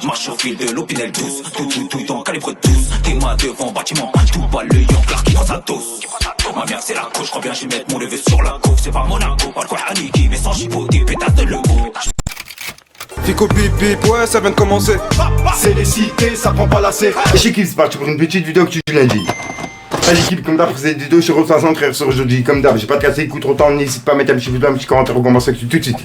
Marche sur fil de l'Opinel 12. Tout dans calibre 12. T'es mains devant bâtiment. Tout pas le Yanklar qui prend sa dose. Ma mère c'est la couche, je reviens, j'y mettre mon levé sur la coupe. C'est pas Monaco, pas le quoi Aniki. Mais sans chipoter, pétasse de l'eau. Fico bip bip, ouais ça vient de commencer. C'est les cités, ça prend pas la C. L'équipe c'est parti pour une petite vidéo que tu lundi. L'équipe comme d'hab, c'est des vidéos sur 513 sur aujourd'hui. Comme d'hab, j'ai pas de casser, écoute trop temps, n'hésite pas à mettre un petit vidéo, un petit commentaire, on commence tout de suite.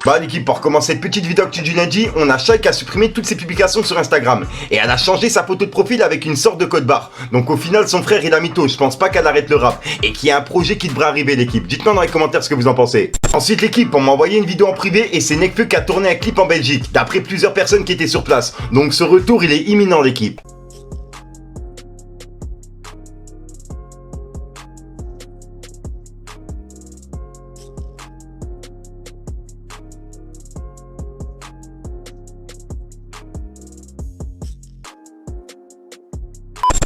Bah l'équipe, pour commencer cette petite vidéo actu du lundi, on a Shai qui a supprimé toutes ses publications sur Instagram. Et elle a changé sa photo de profil avec une sorte de code barre. Donc au final son frère il a mytho, je pense pas qu'elle arrête le rap. Et qu'il y a un projet qui devrait arriver l'équipe. Dites-moi dans les commentaires ce que vous en pensez. Ensuite l'équipe, on m'a envoyé une vidéo en privé et c'est Nekfeu qui a tourné un clip en Belgique. D'après plusieurs personnes qui étaient sur place. Donc ce retour il est imminent l'équipe.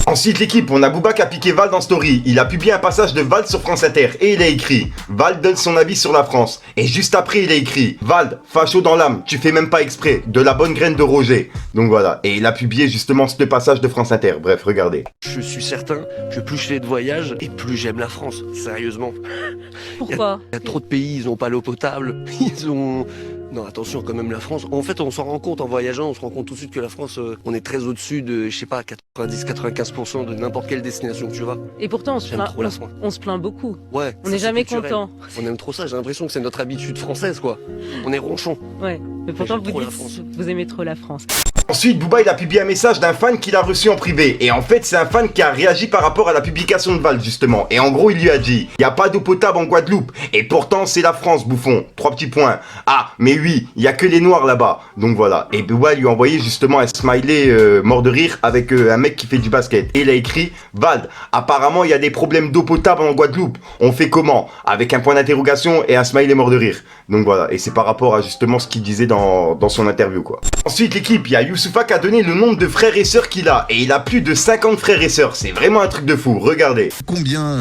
Ensuite l'équipe, on a Booba qui a piqué Val dans Story. Il a publié un passage de Val sur France Inter et il a écrit Val donne son avis sur la France. Et juste après il a écrit Val, facho dans l'âme, tu fais même pas exprès, de la bonne graine de Roger. Donc voilà, et il a publié justement ce passage de France Inter. Bref, regardez. Je suis certain que plus je fais de voyages et plus j'aime la France, sérieusement. Pourquoi? Il y a trop de pays, ils ont pas l'eau potable, ils ont... Non, attention quand même la France. En fait, on s'en rend compte en voyageant, on se rend compte tout de suite que la France, on est très au-dessus de, je sais pas, 90-95% de n'importe quelle destination que tu vas. Et pourtant, J'aime trop la France. on se plaint beaucoup. Ouais. On n'est jamais culturel. content. On aime trop ça, j'ai l'impression que c'est notre habitude française, quoi. On est ronchon. Ouais, mais pourtant j'aime vous trop la dites France. vous aimez trop la France. Ensuite, Booba il a publié un message d'un fan qu'il a reçu en privé. Et en fait, c'est un fan qui a réagi par rapport à la publication de Val, justement. Et en gros, il lui a dit il n'y a pas d'eau potable en Guadeloupe. Et pourtant, c'est la France, bouffon. 3 petits points. Ah, mais oui, il n'y a que les noirs là-bas. Donc voilà. Et Booba lui a envoyé justement un smiley mort de rire avec un mec qui fait du basket. Et il a écrit Val, apparemment, il y a des problèmes d'eau potable en Guadeloupe. On fait comment? Avec un point d'interrogation et un smiley mort de rire. Donc voilà. Et c'est par rapport à justement ce qu'il disait dans son interview, quoi. Ensuite, l'équipe, il y a Youssoupha qui a donné le nombre de frères et sœurs qu'il a. Et il a plus de 50 frères et sœurs. C'est vraiment un truc de fou. Regardez. Combien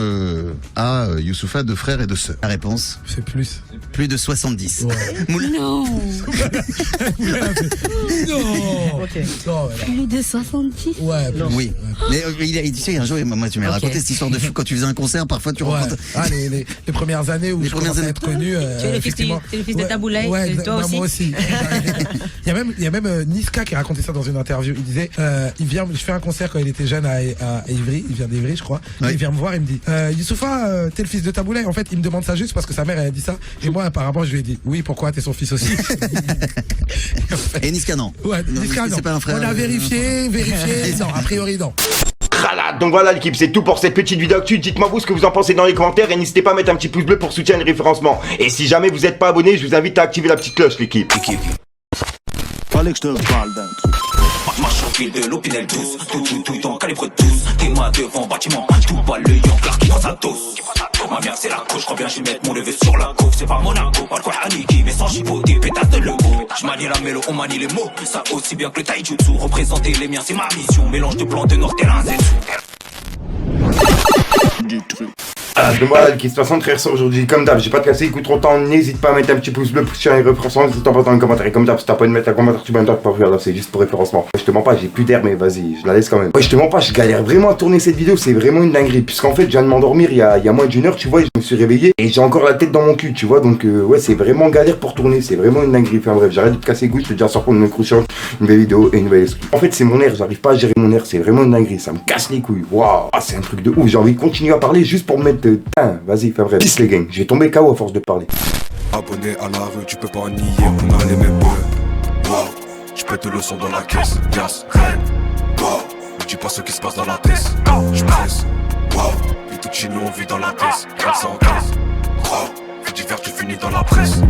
a Youssoupha de frères et de sœurs? La réponse? C'est plus. Plus de 70. Ouais. Non. Non. Ok. Non, Plus de 70. ouais. Non. Oui. Mais tu sais, un jour, moi, tu m'as raconté cette histoire de fou. Quand tu faisais un concert, parfois tu Ouais. rencontres... Ah, les premières années où Les je premières commençais à années. être connu. Tu es le fils de Taboulay, ouais, toi bah, aussi. moi aussi. Il y a même Niska qui a raconté ça dans une interview. Il disait, je fais un concert quand il était jeune à Ivry. Il vient d'Ivry, je crois. Ouais. Il vient me voir, il me dit, Youssoupha, t'es le fils de Taboulay. En fait, il me demande ça juste parce que sa mère elle a dit ça. Et moi, apparemment, je lui ai dit, oui, pourquoi t'es son fils aussi? Et Niska, non. Ouais, Non, Niska, c'est non. pas un frère. On a vérifié. Non, a priori, non. Voilà, donc voilà l'équipe, c'est tout pour cette petite vidéo actu. Dites-moi vous ce que vous en pensez dans les commentaires et n'hésitez pas à mettre un petit pouce bleu pour soutenir le référencement. Et si jamais vous n'êtes pas abonné, je vous invite à activer la petite cloche l'équipe. Fallait que je te parle d'un truc. Marche sur fil de l'Opinel 12. Tout dans calibre 12. T'es mains devant bâtiment. Tout pas le Yanklar qui prend sa dose. Ma mère c'est la couche, je reviens, j'y mettre mon levé sur la coupe. C'est pas Monaco, pas le quoi Aniki. Mais sans chipoter, pétasse de l'eau. Je manie la mélo, on manie les mots. Ça aussi bien que le taijutsu. Représenter les miens c'est ma mission. Mélange de plantes de nord terrain zetsu. Du truc. Donc voilà l'équipe, 73 sur aujourd'hui. Comme d'hab, j'ai pas de casser, écoute trop temps, n'hésite pas à mettre un petit pouce bleu pour soutenir le référencement. N'hésite pas dans les commentaires. Et comme d'hab, si t'as pas de mettre un commentaire, tu m'en donnes pas faire là, c'est juste pour référencement. Je te mens pas, j'ai plus d'air, mais vas-y, je la laisse quand même. Ouais, je te mens pas, je galère vraiment à tourner cette vidéo, c'est vraiment une dinguerie. Puisqu'en fait, je viens de m'endormir il y a moins d'une heure, tu vois, et je me suis réveillé et j'ai encore la tête dans mon cul, tu vois. Donc ouais, c'est vraiment galère pour tourner, c'est vraiment une dinguerie. Enfin bref, j'arrête de te casser les couilles, je te dis à sortir une nouvelle cruciale, une nouvelle vidéo et une nouvelle esprit. En fait, c'est mon air, j'arrive pas à gérer mon air, c'est vraiment une dinguerie, ça me casse les couilles. Waouh, c'est un truc de ouf, j'ai envie de continuer à parler juste pour me mettre. Vas-y, enfin bref. Peace les gangs, je vais tomber KO à force de parler. Abonné à la rue, tu peux pas nier, on a les mêmes bœufs. Wow, j'pète le son dans la caisse, yas, reine. Wow, me dis pas ce qui se passe dans la tête. J'presse, wow, et tout chez nous on vit dans la tête. 415, wow, fait divers, tu finis dans la presse.